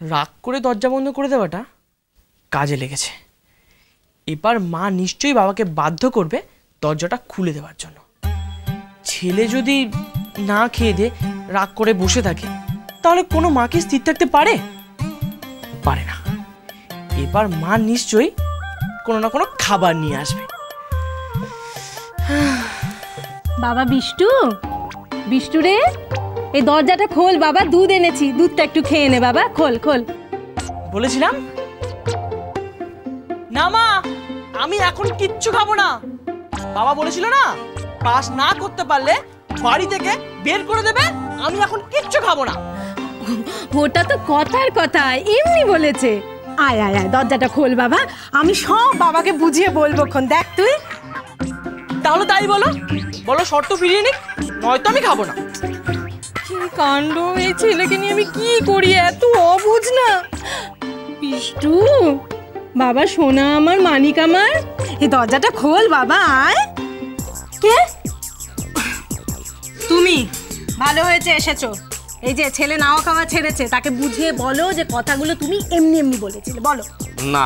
রাগ করে দরজা বন্ধ করে দেওয়াটা কাজে লেগেছে। এবার মা নিশ্চয়ই বাবাকে বাধ্য করবে দরজাটা খুলে দেওয়ার জন্য। ছেলে যদি না খেয়ে দিয়ে রাগ করে বসে থাকে তাহলে কোনো মাকে স্থির থাকতে পারে? পারে না। এবার মা নিশ্চয়ই কোনো না কোনো খাবার নিয়ে আসবে। বাবা বিষ্টু, বিষ্টু রে, এই দরজাটা খোল বাবা, দুধ এনেছি, দুধটা একটু খেয়ে নে বাবা, খোল খোল। বলেছিলাম না মা, আমি এখন কিচ্ছু খাবো না। বাবা বলেছিল না, পাস না করতে পারলে বাড়ি থেকে বের করে দেবে। আমি এখন কিচ্ছু খাবো না। ওটা তো কথার কথা, এমনি বলেছে। আয় আয় আয়, দরজাটা খোল বাবা, আমি সব বাবাকে বুঝিয়ে বলবো। দেখ তুই তাহলে তাই বলো, বলো শর্ত ফিরিয়ে নিক, নয়তো আমি খাবো না। কি কাণ্ড, এই ছেলেকে নিয়ে আমি কি করি, এত অবুঝ না। বিষ্টু বাবা, সোনা আমার, মানিক আমার, এই দরজাটা খোল বাবা। আয়। কে? তুমি? ভালো হয়েছে এসেছো। এই যে ছেলে নাও খাওয়া ছেড়েছে, তাকে বুঝিয়ে বলো যে কথাগুলো তুমি এমনি এমনি বলেছিলে। বলো। না,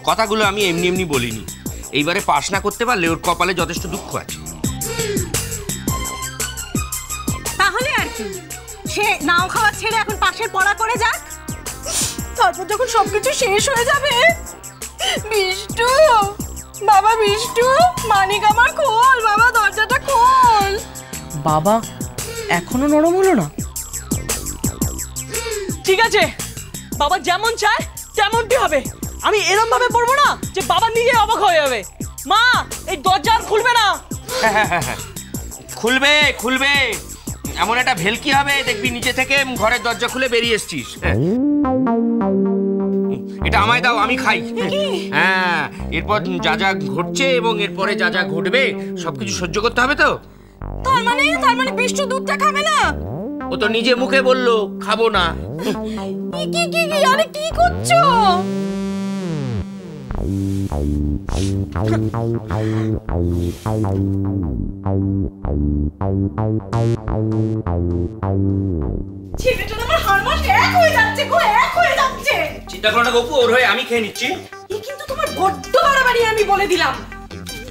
কথাগুলো আমি এমনি এমনি বলিনি। এইবারে পাস না করতে পারলে ওর কপালে যথেষ্ট দুঃখ আছে। তাহলে আর কি, সে নাও খাওয়া ছেড়ে এখন পাশের পড়া করে যাক, তারপর যখন সবকিছু শেষ হয়ে যাবে। বিষ্টু বাবা, বিষ্টু, মানিক আমার, খোল বাবা, দরজাটা খোল। বাবা এখনো নরম হলো না। ঠিক আছে, বাবা যেমন চায় তেমনটি হবে। আমি এরম ভাবে পড়বো না যে বাবা নিজে অবাক হয়ে যাবে। মা, এই দরজা আর খুলবে না। খুলবে খুলবে, এমন একটা ভেলকি হবে দেখবি নিচে থেকে ঘরের দরজা খুলে বেরিয়ে এসছিস। এটা আমায় দাও, আমি খাই। হ্যাঁ, এরপর যা যা ঘটছে এবং এরপরে যা যা ঘটবে সবকিছু সহ্য করতে হবে তো। তার মানে বিষ্টু দুধটা খাবে না? ও তো নিজে মুখে বললো খাবো না। আরে কি করছো? ছেলেটা আমার হারমাস এক হয়ে যাচ্ছে গো, এক হয়ে যাচ্ছে। চিন্তা করো না গপু, ওর হয়ে আমি খেয়ে নিচ্ছি। কিন্তু তোমার বড্ড বাড়াবাড়ি, আমি বলে দিলাম।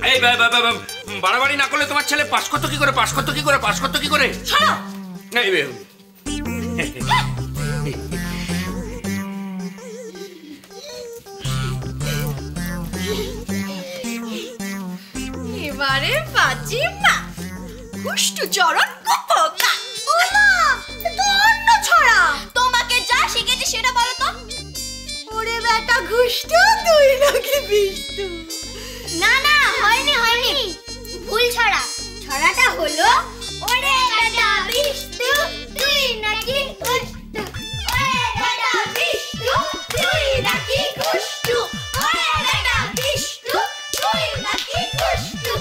এই বাড়াবাড়ি না করলে তোমার ছেলে পাস করতো কি করে, পাস করতো কি করে, পাস করতো কি করে? ছাড়ো। এবারে বাজি মা, কুষ্টু চরণ কুপকা। ওমা, তো অন্য ছড়া। তোমাকে যা শিখেছি সেটা বলো তো। ওরে বেটা ঘুষ্টু, তুই নাকি বিষ্টু? না না, হয়নি হয়নি, ভুল ছড়া। ছড়াটা হলো ওরে বেটা বিষ্টু, তুই নাকি ঘুষ্টু। ওরে বেটা বিষ্টু, তুই নাকি ঘুষ্টু। ওরে বেটা বিষ্টু, তুই নাকি ঘুষ্টু।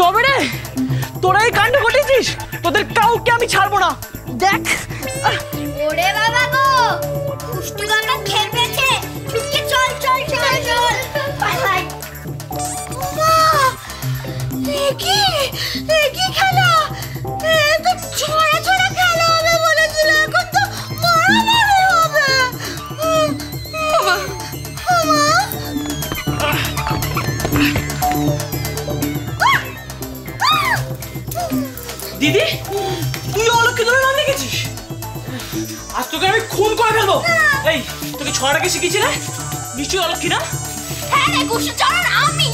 তবে রে তোরা এই কাণ্ড ঘটেছিস, তোদের কাউকে আমি ছাড়বো না। দেখ ওরে বাবা গো, কুষ্টু গামলা খেয়ে পেয়েছে। মিসকে চল চল চল চল, বাই বাই। কি খেলা, তো ছড়া ছড়া খেলা হবে বলেছিল, এখন তো মারামারি হবে। দিদি তুই অলক্ষী ধরে নাম লিখেছিস, আজ তোকে আমি খুন করে ফেলবো। এই তোকে ছড়াটাকে শিখিয়েছি না, নিশ্চয়ই অলক্ষী না? হ্যাঁ রে কুষ্টু চরণ, আমি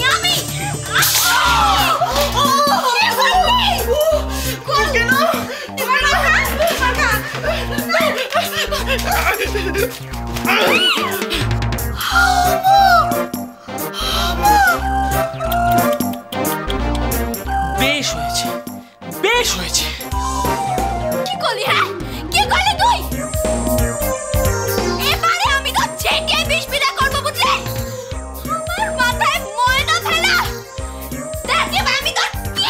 বেশ হয়েছে, বেশ হয়েছে। কি করলি? হ্যাঁ কি করলি তুই? এবারে আমি তো ছেটে বিষ বিদা করবো বুঝলি? আমার মাথায় ময়দা ফেলা, দেখ এবার আমি তো কি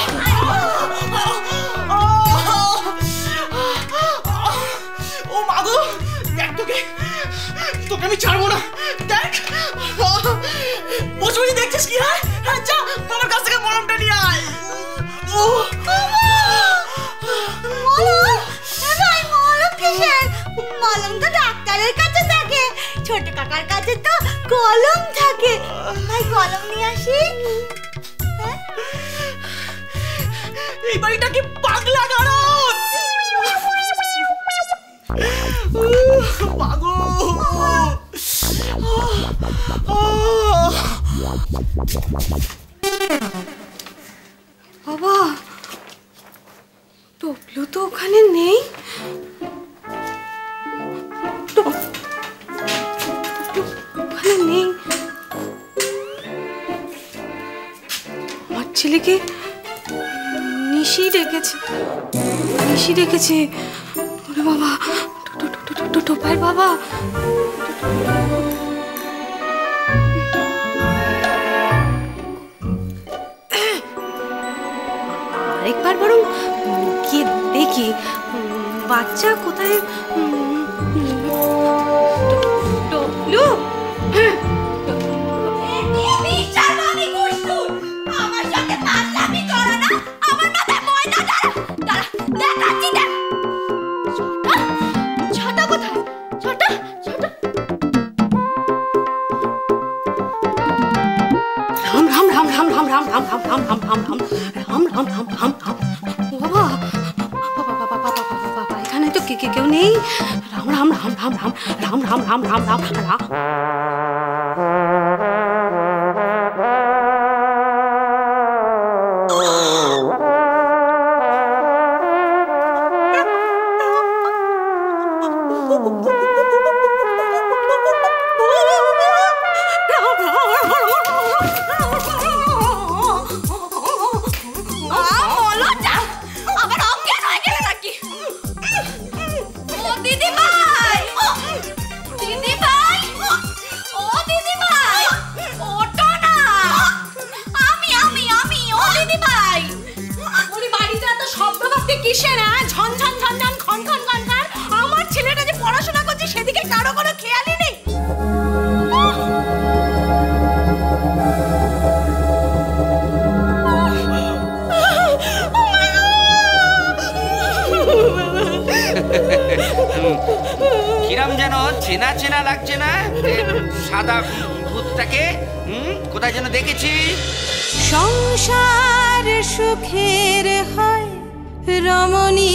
ও মাগো, দেখ তোকে আমি ছাড়বো না। দেখ বসবি, দেখছিস কি? হ্যাঁ যা বাবার কাছ থেকে মলমটা নিয়ে আয়। মলম তো ডাক্তারের কাছে থাকে, ছোট কাকার কাছে তো কলম থাকে। ভাই কলম নিয়ে আসি। এই বাড়িটা কি পাগলা গারদ? মাগো বাবা, টপলু তো ওখানে নেই। ওখানে নেই, আমার ছেলেকে নিশি রেখেছে। ওরে বাবা, টোপার বাবা, আরেকবার বরং গিয়ে দেখি বাচ্চা কোথায়। টপলু, আমার সাথে পাল্লামি করো না, আমার মাথায় ময়দা দাঁড়া দেখাচ্ছি। দেখ ছটা কোথায়? ছটা রাম রাম রাম রাম রাম রাম রাম রাম রাম রাম রাম রাম রাম রাম রাম রাম। বাবা বাবা, এখানে তো কেউ নেই। রাম রাম রাম রাম রাম রাম রাম রাম রাম রাম রাম। কিসের ঝন ঝন ঝন ঝন খন খন খন খন? আমার ছেলেটা যে পড়াশোনা করছে সেদিকে কারো কোনো খেয়ালই নেই। কিরাম যেন চেনা চেনা লাগছে না সাদা ভূতটাকে? কোথায় যেন দেখেছি। সংসার সুখের হয় রমণী